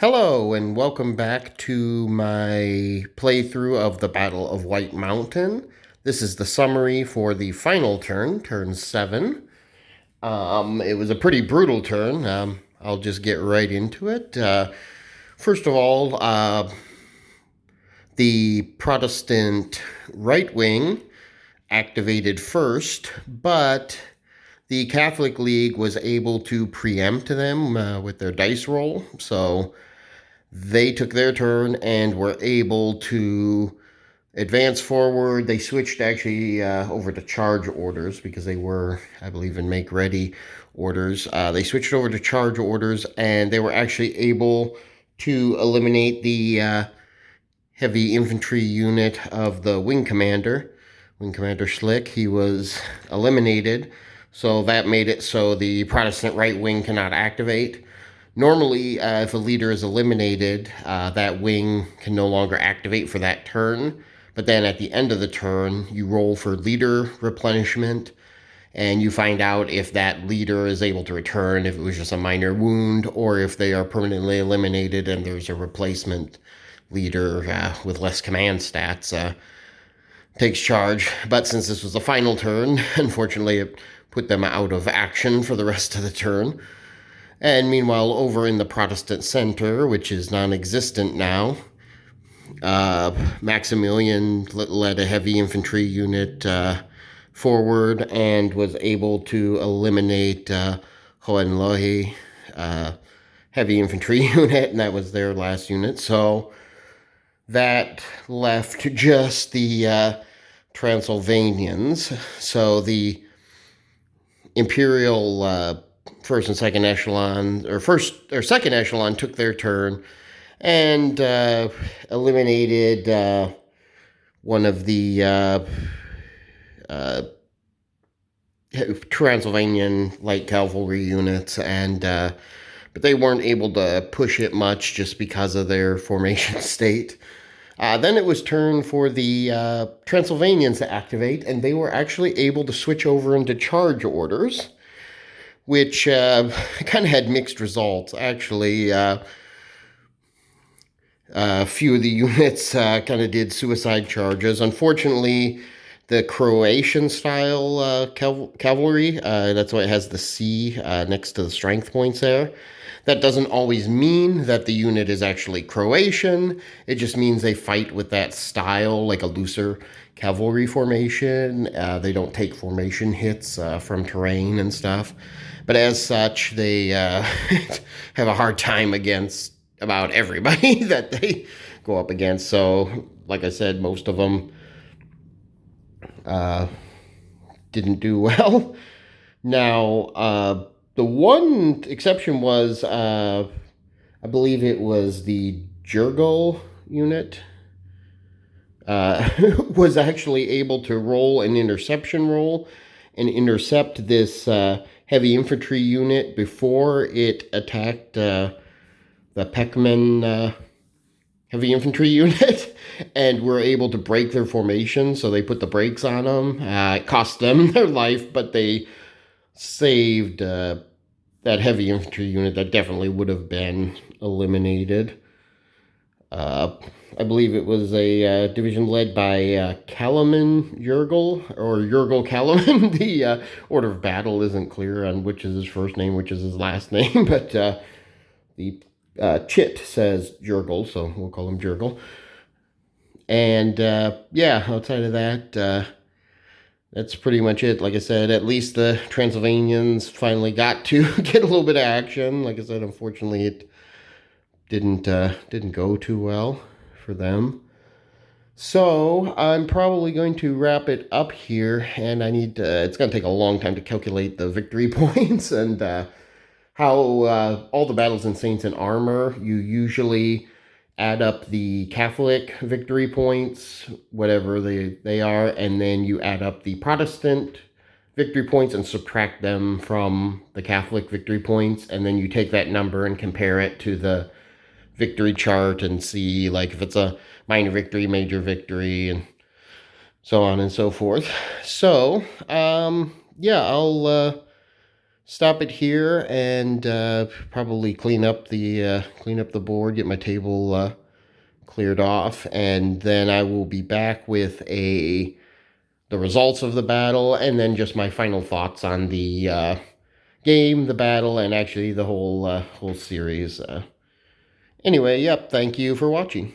Hello, and welcome back to my playthrough of the Battle of White Mountain. This is the summary for the final turn, turn 7. It was a pretty brutal turn. I'll just get right into it. First of all, the Protestant right wing activated first, but the Catholic League was able to preempt them with their dice roll. So they took their turn and were able to advance forward. They switched actually over to charge orders because they were, I believe, in make ready orders. They switched over to charge orders and they were actually able to eliminate the heavy infantry unit of the wing commander. Wing Commander Schlick, he was eliminated. So that made it so the Protestant right wing cannot activate. Normally, if a leader is eliminated, that wing can no longer activate for that turn. But then at the end of the turn, you roll for leader replenishment, and you find out if that leader is able to return, if it was just a minor wound, or if they are permanently eliminated and there's a replacement leader with less command stats takes charge. But since this was the final turn, unfortunately, it put them out of action for the rest of the turn. And meanwhile, over in the Protestant center, which is non-existent now, Maximilian led a heavy infantry unit forward and was able to eliminate Hohenlohe heavy infantry unit, and that was their last unit. So that left just the Transylvanians. So the Imperial first and second echelon, or second echelon, took their turn and eliminated one of the Transylvanian light cavalry units, and but they weren't able to push it much just because of their formation state. Then it was turn for the Transylvanians to activate, and they were actually able to switch over into charge orders, which kind of had mixed results. Actually, a few of the units kind of did suicide charges. Unfortunately, the Croatian-style cavalry, that's why it has the C next to the strength points there. That doesn't always mean that the unit is actually Croatian. It just means they fight with that style, like a looser cavalry formation. They don't take formation hits from terrain and stuff. But as such, they have a hard time against about everybody that they go up against. So, like I said, most of them didn't do well. Now, the one exception was, I believe it was the Jurgol unit, was actually able to roll an interception roll and intercept this heavy infantry unit before it attacked the Peckman heavy infantry unit, and were able to break their formation. So they put the brakes on them. It cost them their life, but they saved that heavy infantry unit that definitely would have been eliminated. I believe it was a division led by Kalaman Jurgel, or Jurgel Kalaman. The order of battle isn't clear on which is his first name, which is his last name, but the Chit says Jurgel, so we'll call him Jurgel. And yeah, outside of that, that's pretty much it. Like I said, at least the Transylvanians finally got to get a little bit of action. Like I said, unfortunately, it didn't go too well for them. So I'm probably going to wrap it up here, and I need to, it's going to take a long time to calculate the victory points and how all the battles in Saints in Armor, you usually add up the Catholic victory points, whatever they are, and then you add up the Protestant victory points and subtract them from the Catholic victory points, and then you take that number and compare it to the victory chart and see, like, if it's a minor victory, major victory, and so on and so forth. So, yeah, I'll stop it here and probably clean up the board, get my table cleared off, and then I will be back with the results of the battle, and then just my final thoughts on the game, the battle, and actually the whole series. Anyway, yep. Thank you for watching.